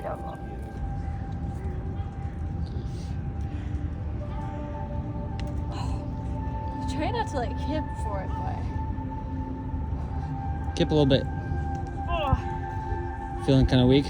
good. Try not to like hip for it, but Kip a little bit. Feeling kind of weak?